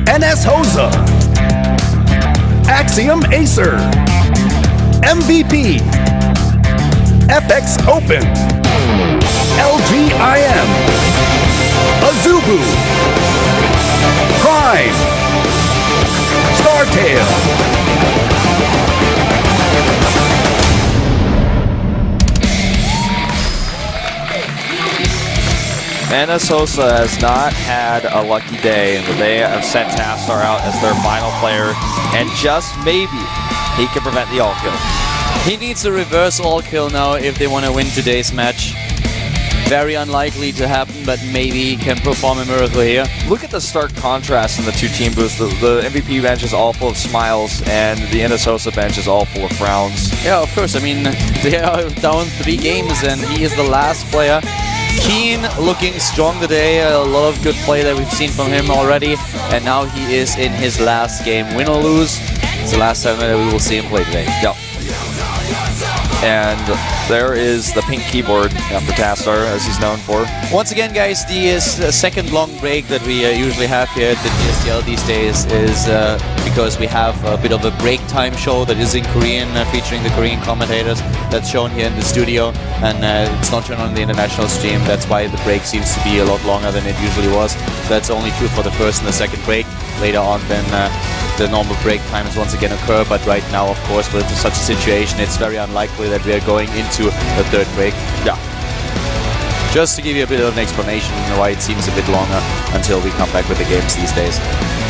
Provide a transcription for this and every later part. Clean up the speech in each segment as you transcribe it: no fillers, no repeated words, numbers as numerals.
HoSeo, Axiom Acer, MVP, FX Open, LGIM, Azubu, Prime, Startail. HoSeo has not had a lucky day, and they have sent Tastar out as their final player, and just maybe he can prevent the all kill. He needs a reverse all kill now if they want to win today's match. Very unlikely to happen, but maybe he can perform a miracle here. Look at the stark contrast in the two team booths. The MVP bench is all full of smiles, and the HoSeo bench is all full of frowns. Yeah, of course. I mean, they are down 3 games, and he is the last player. Keen looking strong today, a lot of good play that we've seen from him already, and now he is in his last game. Win or lose, it's the last time that we will see him play today. Yep. And there is the pink keyboard for Tastar, as he's known for. Once again, guys, the second long break that we usually have here at the GSTL these days is because we have a bit of a break time show that is in Korean, featuring the Korean commentators. That's shown here in the studio, and it's not shown on the international stream. That's why the break seems to be a lot longer than it usually was. So that's only true for the first and the second break. Later on, then the normal break times once again occur, but right now, of course, with such a situation, it's very unlikely that we are going into the third break. Yeah. Just to give you a bit of an explanation why it seems a bit longer until we come back with the games these days.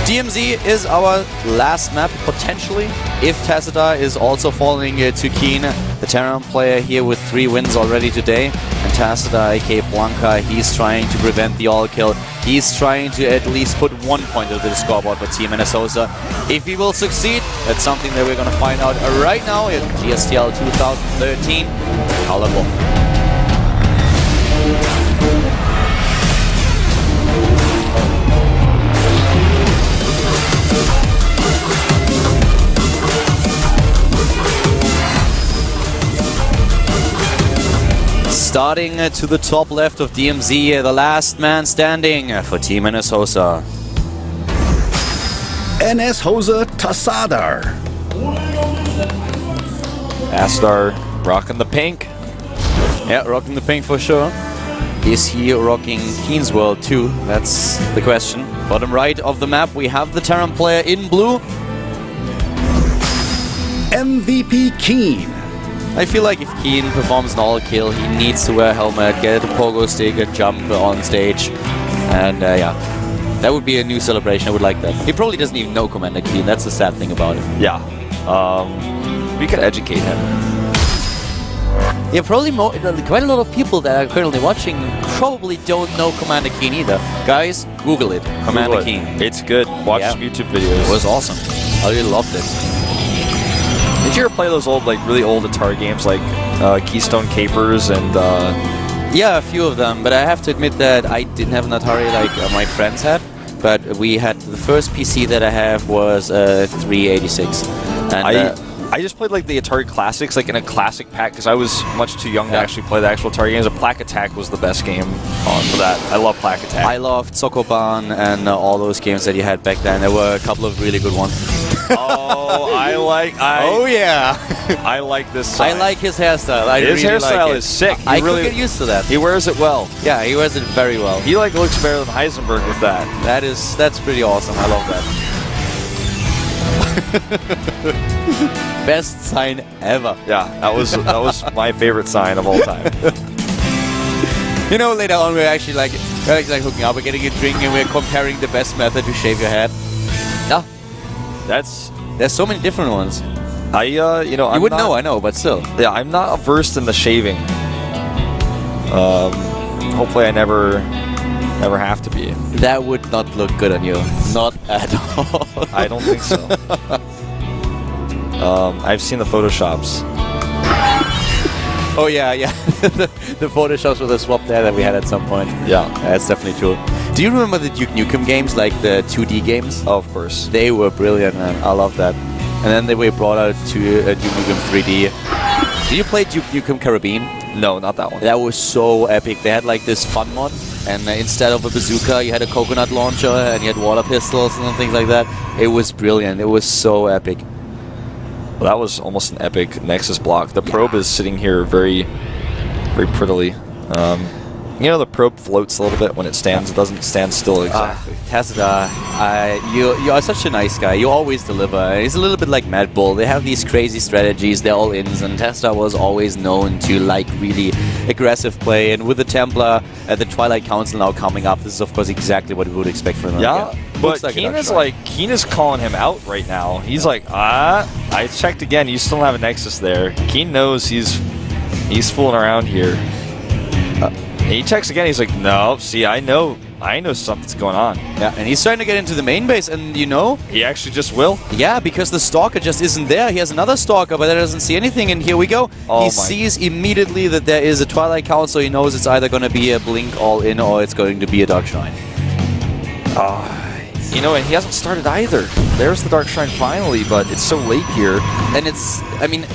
DMZ is our last map, potentially, if Tassadar is also falling to Keen, the Terran player here with 3 wins already today. And Tassadar, aka Blanca, he's trying to prevent the all-kill. He's trying to at least put 1 point onto the scoreboard for Team HoSeo. If he will succeed, that's something that we're going to find out right now in GSTL 2013. Color Wolf. Starting to the top left of DMZ, the last man standing for Team HoSeo. HoSeo Tassadar. Tastar rocking the pink. Yeah, rocking the pink for sure. Is he rocking Keen's World too? That's the question. Bottom right of the map, we have the Terran player in blue. MVP Keen. I feel like if Keen performs an all-kill, he needs to wear a helmet, get a pogo stick, and jump on stage. And yeah, that would be a new celebration. I would like that. He probably doesn't even know Commander Keen. That's the sad thing about it. Yeah. We could educate him. Yeah, probably quite a lot of people that are currently watching probably don't know Commander Keen either. Guys, Google it. Commander Keen. It's good. Watch his YouTube videos. It was awesome. I really loved it. Did you ever play those old, really old Atari games like Keystone Capers and... Yeah, a few of them, but I have to admit that I didn't have an Atari like my friends had. But we had, the first PC that I have was 386. And I just played like the Atari Classics, like in a classic pack, because I was much too young to actually play the actual Atari games. Plaque Attack was the best game for that. I love Plaque Attack. I loved Sokoban and all those games that you had back then. There were a couple of really good ones. Oh, oh yeah. I like this sign. I like his hairstyle. His hairstyle is sick. I could get used to that. He wears it well. Yeah, he wears it very well. He looks better than Heisenberg with that. That's pretty awesome. I love that. Best sign ever. Yeah, that was my favorite sign of all time. You know, later on we're actually like hooking up, we're getting a drink, and we're comparing the best method to shave your head. Yeah, there's so many different ones. You wouldn't know, I know, but still. Yeah, I'm not versed in the shaving. Hopefully, I never have to be. That would not look good on you. Not at all. I don't think so. I've seen the Photoshops. Oh yeah. the Photoshops with the swap there that we had at some point. Yeah, that's definitely true. Do you remember the Duke Nukem games, like the 2D games? Oh, of course. They were brilliant, man. I love that. And then they were brought out to Duke Nukem 3D. Did you play Duke Nukem Caribbean? No, not that one. That was so epic. They had like this fun mod, and instead of a bazooka, you had a coconut launcher, and you had water pistols and things like that. It was brilliant. It was so epic. Well, that was almost an epic Nexus block. The probe is sitting here very, very prettily. You know, the probe floats a little bit when it stands. It doesn't stand still exactly. Tazada, you are such a nice guy. You always deliver. He's a little bit like Mad Bull. They have these crazy strategies. They're all ins, and Tazada was always known to like really aggressive play. And with the Templar at the Twilight Council now coming up, this is of course exactly what we would expect from him. Yeah, but like Keen is calling him out right now. He's like, I checked again. You still don't have a Nexus there. Keen knows he's fooling around here. He checks again. He's like, no. See, I know something's going on. Yeah, and he's trying to get into the main base, and you know, he actually just will. Yeah, because the Stalker just isn't there. He has another Stalker, but that doesn't see anything. And here we go. Oh, he sees immediately that there is a Twilight Council. He knows it's either going to be a Blink all in, or it's going to be a Dark Shrine. You know, and he hasn't started either. There's the Dark Shrine finally, but it's so late here. And it's, I mean,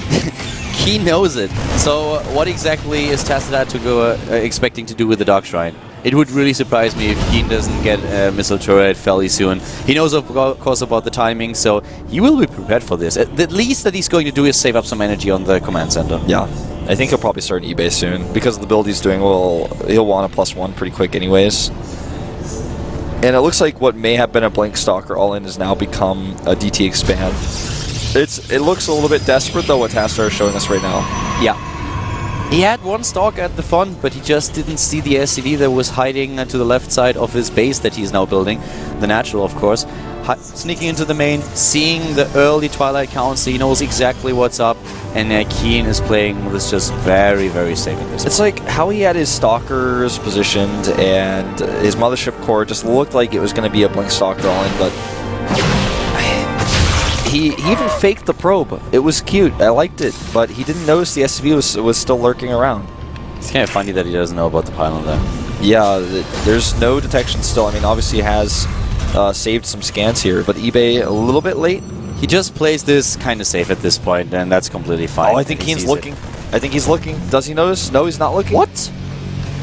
he knows it. So what exactly is Tazada to go expecting to do with the Dark Shrine? It would really surprise me if Keen doesn't get a missile turret fairly soon. He knows, of course, about the timing, so he will be prepared for this. The least that he's going to do is save up some energy on the command center. Yeah, I think he'll probably start an eBay soon. Because of the build he's doing, he'll want a +1 pretty quick anyways. And it looks like what may have been a Blink Stalker all-in has now become a DT expand. It looks a little bit desperate, though, what Tastar is showing us right now. Yeah. He had one Stalker at the front, but he just didn't see the SCV that was hiding to the left side of his base that he's now building. The natural, of course. Sneaking into the main, seeing the early Twilight Council, he knows exactly what's up, and Keen is playing this just very, very safe at this point. It's like how he had his Stalkers positioned, and his Mothership Core just looked like it was going to be a Blink Stalker all-in, but he even faked the probe. It was cute. I liked it, but he didn't notice the SCV was still lurking around. It's kind of funny that he doesn't know about the pylon there. Yeah, there's no detection still. I mean, obviously he has saved some scans here, but eBay a little bit late. He just plays this kind of safe at this point, and that's completely fine. Oh, I think Keen's looking. I think he's looking. Does he notice? No, he's not looking. What?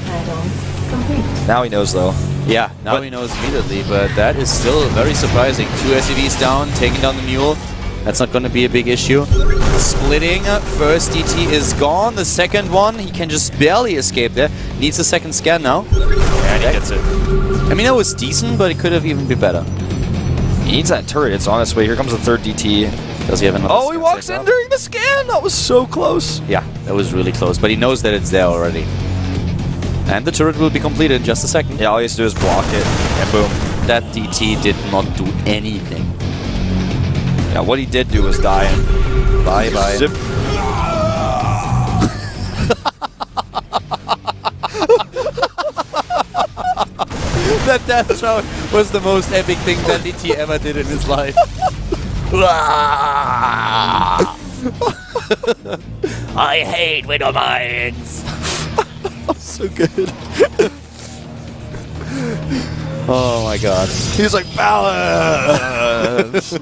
Add-on complete. Now he knows, though. Yeah, now he knows immediately, but that is still very surprising. 2 SCVs down, taking down the Mule. That's not going to be a big issue. Splitting, first DT is gone. The second one, he can just barely escape there. Needs a second scan now. And he gets it. I mean, that was decent, but it could have even been better. He needs that turret. It's on its way. Here comes the third DT. Does he have another? Oh, he walks in during the scan. That was so close. Yeah, that was really close, but he knows that it's there already. And the turret will be completed in just a second. Yeah, all he has to do is block it, and boom. That DT did not do anything. Yeah, what he did do was die. And Bye-bye. Zip. That death shot was the most epic thing that DT ever did in his life. I hate Widow Mines. So good. Oh my god. He's like, balance.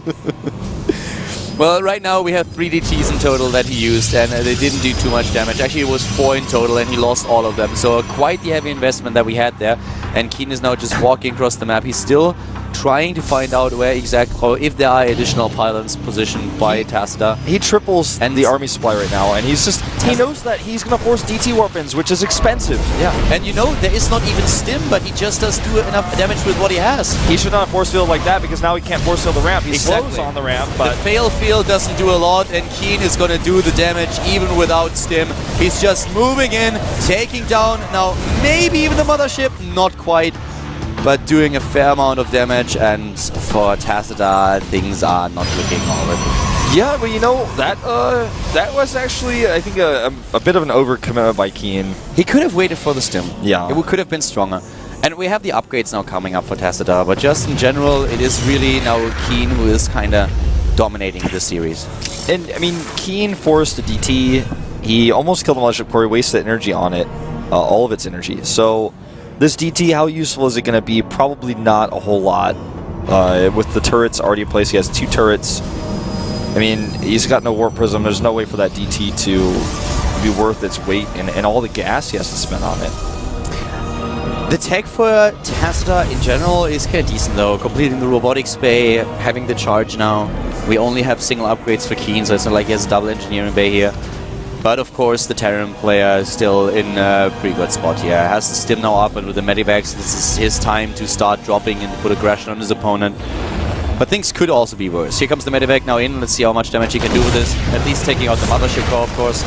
Well, right now we have 3 DTs in total that he used, and they didn't do too much damage. Actually, it was 4 in total, and he lost all of them. So quite the heavy investment that we had there. And Keen is now just walking across the map. He's still trying to find out where exactly, or if there are additional pylons positioned by Tazada. He triples the army supply right now, and he knows that he's going to force DT warpins, which is expensive. Yeah, and you know, there is not even stim, but he just does do enough damage with what he has. He should not force field like that, because now he can't force field the ramp. He slows on the ramp, but the fail field doesn't do a lot, and Keen is going to do the damage even without stim. He's just moving in, taking down now maybe even the mothership, not quite, but doing a fair amount of damage, and for Tazada, things are not looking all right. Yeah, but you know, that was actually, I think, a bit of an overcommitment by Keen. He could have waited for the stim. Yeah. It could have been stronger. And we have the upgrades now coming up for Tazada, but just in general, it is really now Keen who is kind of dominating this series. And, I mean, Keen forced a DT. He almost killed the Mothership Core. He wasted energy on it, all of its energy. So this DT, how useful is it going to be? Probably not a whole lot. With the turrets already in place, he has 2 turrets. I mean, he's got no Warp Prism. There's no way for that DT to be worth its weight in all the gas he has to spend on it. The tech for Tacita in general is kind of decent though. Completing the robotics bay, having the charge now. We only have single upgrades for Keen, so it's not like he has a double engineering bay here. But of course, the Terran player is still in a pretty good spot here. Has the stim now up, and with the Medivacs, this is his time to start dropping and put aggression on his opponent. But things could also be worse. Here comes the Medivac now in. Let's see how much damage he can do with this. At least taking out the Mothership core, of course.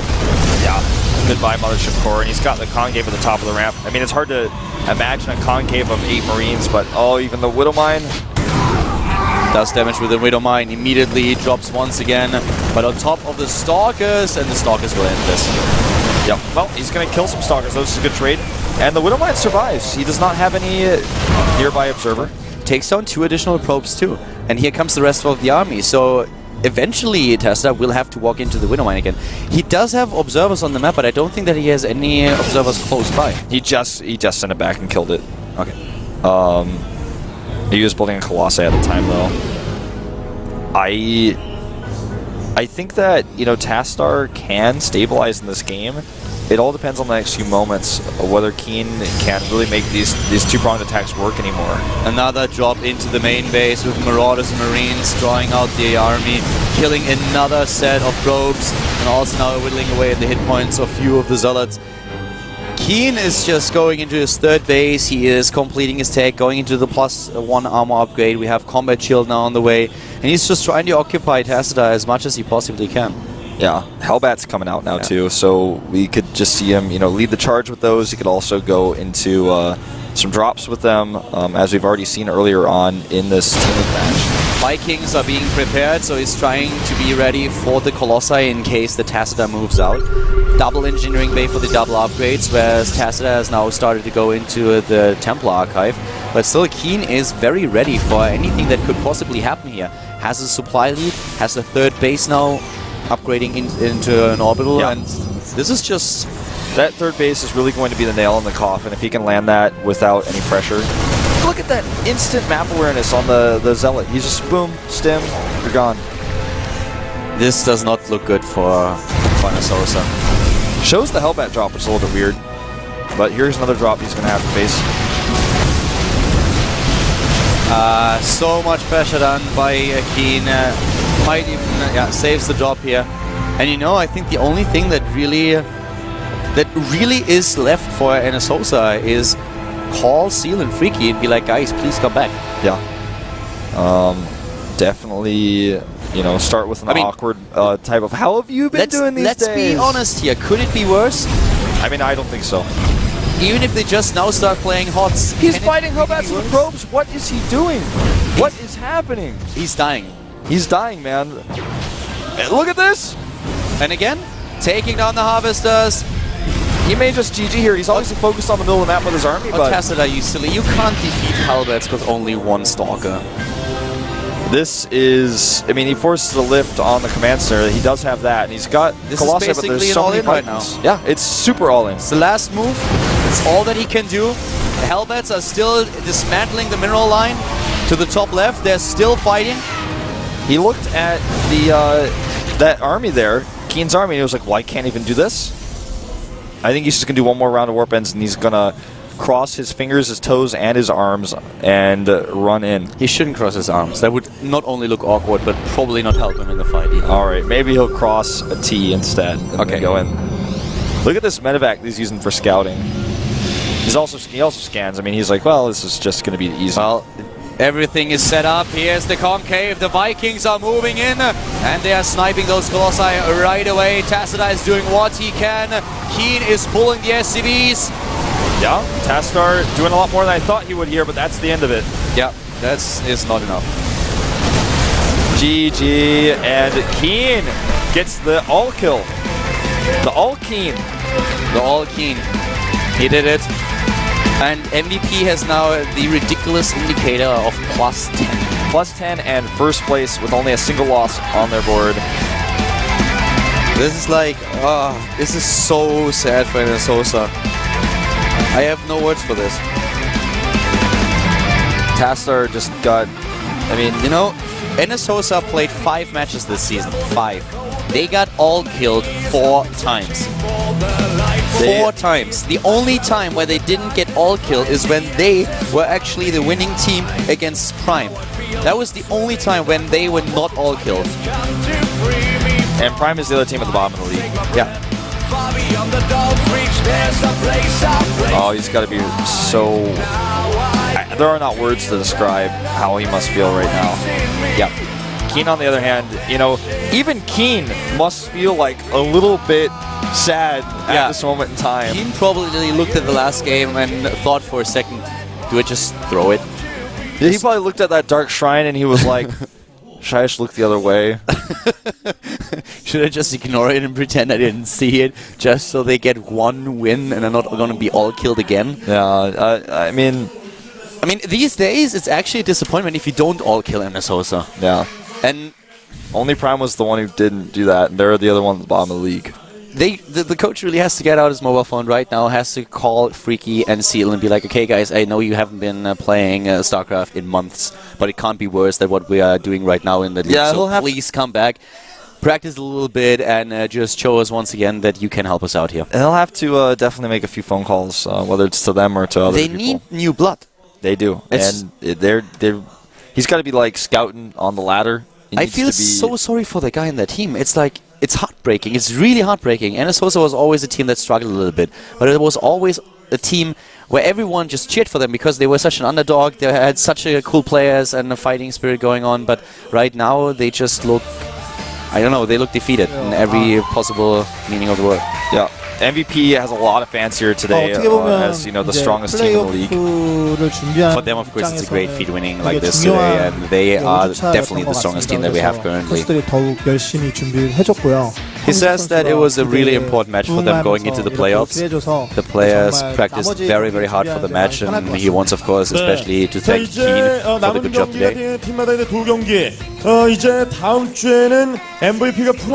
Yeah, goodbye Mothership core, and he's got the concave at the top of the ramp. I mean, it's hard to imagine a concave of 8 Marines, but oh, even the Widow Mine does damage with the Widow Mine. Immediately drops once again, but on top of the Stalkers, and the Stalkers will end this. Yep, well, he's going to kill some Stalkers. This is a good trade. And the Widow Mine survives. He does not have any nearby observer. Takes down 2 additional probes too. And here comes the rest of the army. So eventually Tesla will have to walk into the Widow Mine again. He does have observers on the map, but I don't think that he has any observers close by. He just sent it back and killed it. Okay. He was building a Colossi at the time, though. I think that, you know, Tastar can stabilize in this game. It all depends on the next few moments of whether Keen can really make these two-pronged attacks work anymore. Another drop into the main base with Marauders and Marines, drawing out the army, killing another set of probes, and also now whittling away at the hit points of few of the Zealots. Keen is just going into his 3rd base. He is completing his tech, going into the +1 armor upgrade. We have Combat Shield now on the way, and he's just trying to occupy Tacita as much as he possibly can. Yeah, Hellbat's coming out now too, so we could just see him, you know, lead the charge with those. He could also go into some drops with them, as we've already seen earlier on in this team match. Vikings are being prepared, so he's trying to be ready for the Colossi in case the Tacita moves out. Double engineering bay for the double upgrades, whereas Tacita has now started to go into the Templar archive. But still, Keen is very ready for anything that could possibly happen here. Has a supply lead, has a 3rd base now, upgrading into an orbital, and this is just... That 3rd base is really going to be the nail in the coffin if he can land that without any pressure. Look at that instant map awareness on the Zealot. He's just boom, stim, you're gone. This does not look good for HoSeo. Shows the Hellbat drop, which is a little bit weird. But here's another drop he's going to have to face. So much pressure done by Keen. Might even saves the drop here. And you know, I think the only thing that really is left for HoSeo is call Seal and Freaky and be like, guys, please come back. Yeah. Definitely, you know, start with an awkward type of, how have you been doing these days? Let's be honest here. Could it be worse? I mean, I don't think so. Even if they just now start playing HOTS. He's fighting Hellbats with probes. What is he doing? What is happening? He's dying. He's dying, man. Look at this! And again, taking down the Harvesters. He may just GG here. He's obviously focused on the middle of the map with his army, but... Tacita, you silly. You can't defeat Hellbats with only 1 Stalker. This is... I mean, he forces the lift on the command center. He does have that, and he's got Colossi, but there's so many right now. Yeah, it's super all-in. It's the last move. It's all that he can do. The Hellbats are still dismantling the mineral line to the top left. They're still fighting. He looked at the that army there, Keen's army, and he was like, well, I can't even do this. I think he's just going to do one more round of warp ends, and he's going to cross his fingers, his toes, and his arms, and run in. He shouldn't cross his arms. That would not only look awkward, but probably not help him in the fight either. All right, maybe he'll cross a T instead. Okay, go in. Look at this medevac he's using for scouting. He also scans. I mean, he's like, well, this is just going to be easy. Well, everything is set up. Here's the concave. The Vikings are moving in, and they are sniping those Colossi right away. Tacita is doing what he can. Keen is pulling the SCVs. Yeah, Tastar doing a lot more than I thought he would here, but that's the end of it. Yeah, that is not enough. GG, and Keen gets the all kill. The all Keen. The all Keen. He did it. And MVP has now the ridiculous indicator of +10. +10 and first place with only a single loss on their board. This is like, this is so sad for HoSeo. I have no words for this. Tastar just got, I mean, you know, HoSeo played 5 matches this season. 5. They got all killed 4 times. 4 times. The only time where they didn't get all kill is when they were actually the winning team against Prime. That was the only time when they were not all killed. And Prime is the other team at the bottom of the league. Yeah. Oh, he's got to be so... there are not words to describe how he must feel right now. Yeah. Keen, on the other hand, you know, even Keen must feel like a little bit sad at this moment in time. Keen probably looked at the last game and thought for a second, do I just throw it? Yeah, he probably looked at that Dark Shrine and he was like, should I just look the other way? Should I just ignore it and pretend I didn't see it, just so they get 1 win and are not going to be all killed again? Yeah, I mean, these days, it's actually a disappointment if you don't all kill HoSeo. Yeah. And only Prime was the one who didn't do that, and they're the other one at the bottom of the league. The coach really has to get out his mobile phone right now, has to call Freaky and Seal and be like, okay guys, I know you haven't been playing StarCraft in months, but it can't be worse than what we are doing right now in the league. Yeah, so please come back, practice a little bit, and just show us once again that you can help us out here. He'll have to definitely make a few phone calls, whether it's to them or to other people. They need new blood. They do. And he's got to be like scouting on the ladder. I feel so sorry for the guy in that team. It's like, it's heartbreaking. It's really heartbreaking. And HoSeo was always a team that struggled a little bit. But it was always a team where everyone just cheered for them because they were such an underdog. They had such cool players and a fighting spirit going on. But right now, they just look, I don't know, they look defeated in every possible meaning of the word. Yeah. MVP has a lot of fans here today as, you know, the strongest team in the league. For them, of course, it's a great feat winning like this today, and they are definitely the strongest team that we have currently. He says that it was a really important match for them going into the playoffs. The players practiced very, very hard for the match, and he wants, of course, especially to thank Keen for the good job today.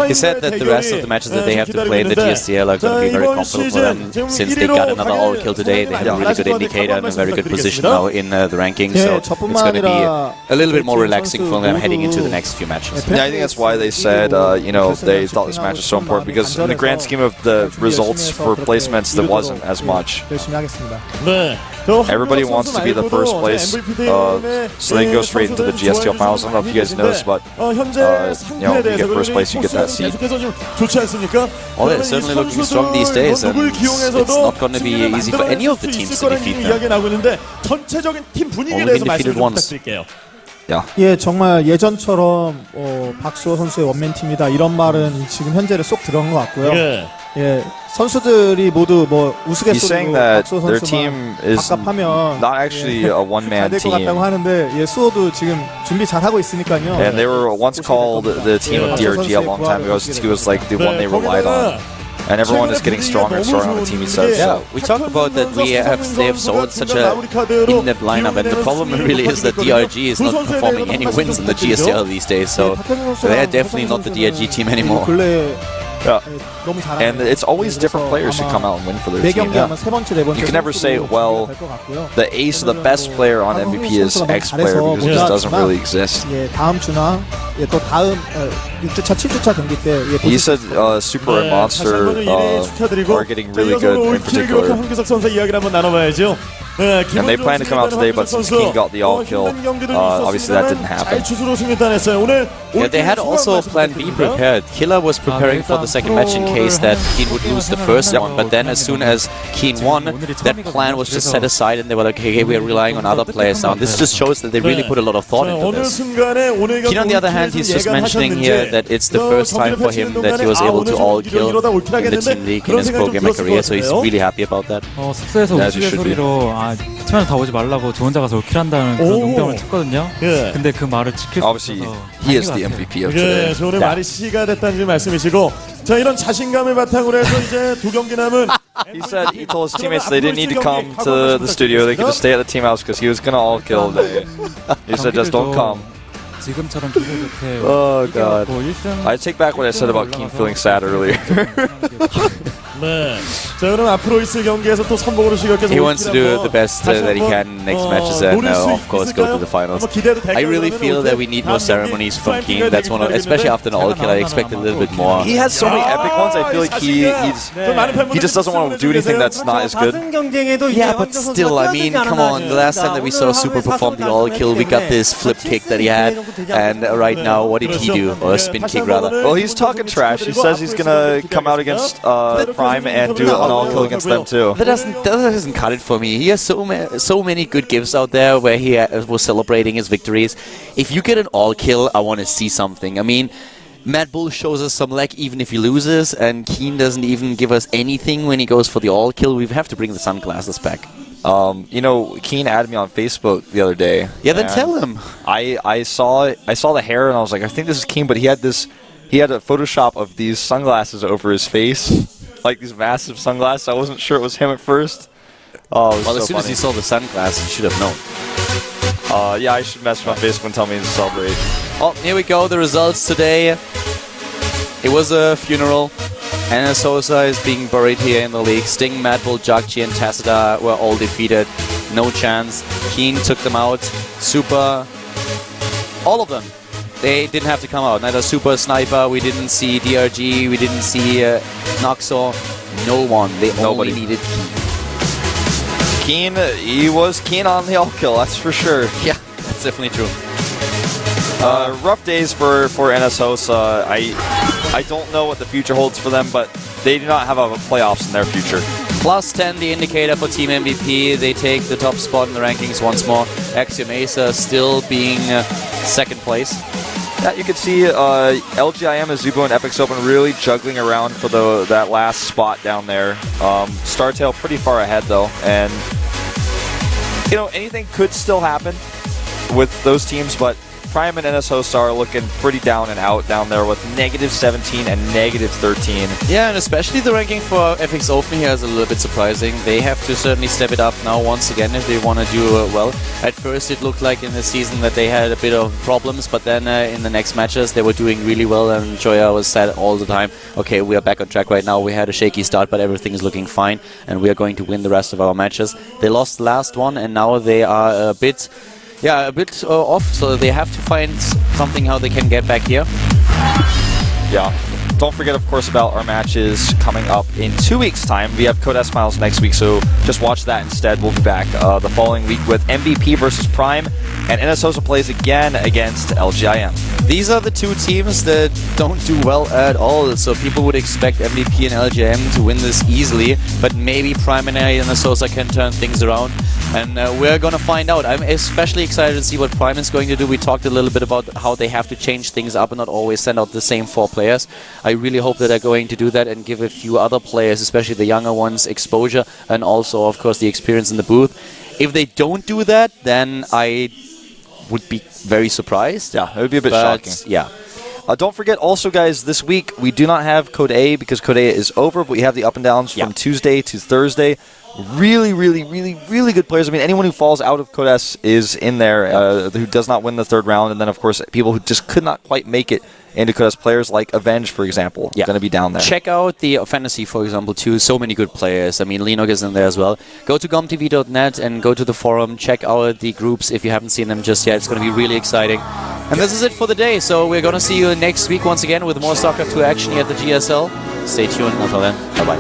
He said that the rest of the matches that they have to play in the GSTL are going to be very comfortable for them. Since they got another all kill today, they have a really good indicator and a very good position now in the ranking, so it's going to be a little bit more relaxing for them heading into the next few matches. Yeah, I think that's why they said, you know, they thought this match was so important, because in the grand scheme of the results for placements, there wasn't as much. Everybody wants to be the first place, so they go straight into the GSTL finals. I don't know if you guys know this, but you know, if you get first place, you get that seat. Oh, they're certainly looking strong these days, and it's not going to be easy for any of the teams to defeat them. Only been defeated once. Yeah. 예, 정말 예전처럼 박수호 선수의 원맨팀이다 이런 말은 지금 현재는 쏙 들어간 것 같고요. 예, 선수들이 모두 뭐 He's saying 우스갯소리로 that 박수호 their 선수만 team is 밥값하면 not actually a one-man 잘될 것 team. 같다고 하는데 예, 수호도 지금 준비 잘 하고 있으니까요. And they were once called the team of DRG a long time ago. He was like the one they relied on. And everyone is getting stronger and stronger on the team, he says. Yeah, we talk about that they have sold such a in-depth lineup, and the problem really is that DRG is not performing any wins in the GSTL these days, so they're definitely not the DRG team anymore. Yeah. And it's always different players who come out and win for their team. Yeah. You can never say, well, the ace, the best player on MVP is X player, because it just doesn't really exist. He said Super and Monster are getting really good in particular. And they plan to come out today, but since King got the all kill, obviously that didn't happen. Yeah, they had also plan B prepared. Killer was preparing for the second match in case that Keen would lose the first one, but then as soon as Keen won, that plan was just set aside and they were like, okay, we're relying on other players now. This just shows that they really put a lot of thought into this. Keen, on the other hand, he's just mentioning here that it's the first time for him that he was able to all kill in the Team League in his pro gamer career, so he's really happy about that. 숙소에서 As you should be. 팀원을 다 오지 말라고 저 혼자 가서 올킬한다는 그런 농담을 쳤거든요. 근데 그 말을 지킬 수 Obviously, 있어서 he is the MVP of today. 오늘 말이 시가 됐다는 말씀이시고, 자, 이런 자신감을 바탕으로 해서 이제 두 경기 남은. He said he told his teammates they didn't need to come to the studio, they could just stay at the team house because he was going to all kill today. He said just don't come. 지금처럼 기분 좋게 Oh god. 이겨갖고 1승 I take back what I said about Keen feeling sad earlier. 네. 자, 그럼 앞으로 있을 경기에서 또 선봉으로 시각해서 He wants to do the best that he can in next matches and of course go to the finals. I really feel that we need more ceremonies from Keen. That's one of, especially after an all kill, I expect a little bit more. He has so many epic ones. I feel like he just doesn't want to do anything that's not as good. Yeah, but still, I mean, come on. The last time that we saw Super perform the all kill, we got this flip kick that he had, and right now, what did he do? Or a spin kick rather. Well, he's talking trash. He says he's gonna come out against Prime and do an all kill against them too. That doesn't cut it for me. He has so many good gifts out there where he was celebrating his victories. If you get an all kill, I want to see something. I mean, Mad Bull shows us some leg even if he loses, and Keen doesn't even give us anything when he goes for the all kill. We have to bring the sunglasses back. You know, Keen added me on Facebook the other day. Yeah, then tell him. I saw the hair and I was like, I think this is Keen, but he had a Photoshop of these sunglasses over his face, like these massive sunglasses. I wasn't sure it was him at first. Oh, well, as soon as he saw the sunglasses, he should have known. Yeah, I should message him on Facebook and tell me to celebrate. Oh, here we go. The results today. It was a funeral. And HoSeo is being buried here in the league. Sting, Mad Bull, Jagchi, and Tacita were all defeated. No chance. Keen took them out. Super. All of them. They didn't have to come out. Neither Super, Sniper, we didn't see DRG, we didn't see Noxor. No one. They only needed Keen. He was keen on the all kill, that's for sure. Yeah, that's definitely true. Rough days for HoSeo. I don't know what the future holds for them, but they do not have a playoffs in their future. Plus 10, the indicator for Team MVP. They take the top spot in the rankings once more. Axiom Acer still being second place. Yeah, you can see LGIM, Azubo, and Epic's Open really juggling around for that last spot down there. Startail pretty far ahead though, and you know, anything could still happen with those teams, but Prime and HoSeo are looking pretty down and out down there with -17 and -13. Yeah, and especially the ranking for FX Open here is a little bit surprising. They have to certainly step it up now once again if they want to do well. At first it looked like in the season that they had a bit of problems, but then in the next matches they were doing really well, and Joya was said all the time, okay, we are back on track right now. We had a shaky start, but everything is looking fine, and we are going to win the rest of our matches. They lost the last one, and now they are a bit off, so they have to find something how they can get back here. Yeah. Don't forget, of course, about our matches coming up in 2 weeks' time. We have Code S Finals next week, so just watch that instead. We'll be back the following week with MVP versus Prime, and HoSeo plays again against LGIM. These are the two teams that don't do well at all, so people would expect MVP and LGIM to win this easily, but maybe Prime and HoSeo can turn things around, and we're going to find out. I'm especially excited to see what Prime is going to do. We talked a little bit about how they have to change things up and not always send out the same 4 players. I really hope that they're going to do that and give a few other players, especially the younger ones, exposure, and also, of course, the experience in the booth. If they don't do that, then I would be very surprised. Yeah, it would be a bit shocking. Yeah. Don't forget also, guys, this week we do not have Code A because Code A is over, but we have the up and downs from Tuesday to Thursday. Really, really, really, really good players. I mean, anyone who falls out of Code S is in there, who does not win the third round. And then, of course, people who just could not quite make it into Code S, players like Avenge, for example, going to be down there. Check out the Fantasy, for example, too. So many good players. I mean, Linok is in there as well. Go to GOMTV.net and go to the forum. Check out the groups if you haven't seen them just yet. It's going to be really exciting. And this is it for the day. So we're going to see you next week once again with more StarCraft 2 action here at the GSL. Stay tuned. Until then, bye-bye.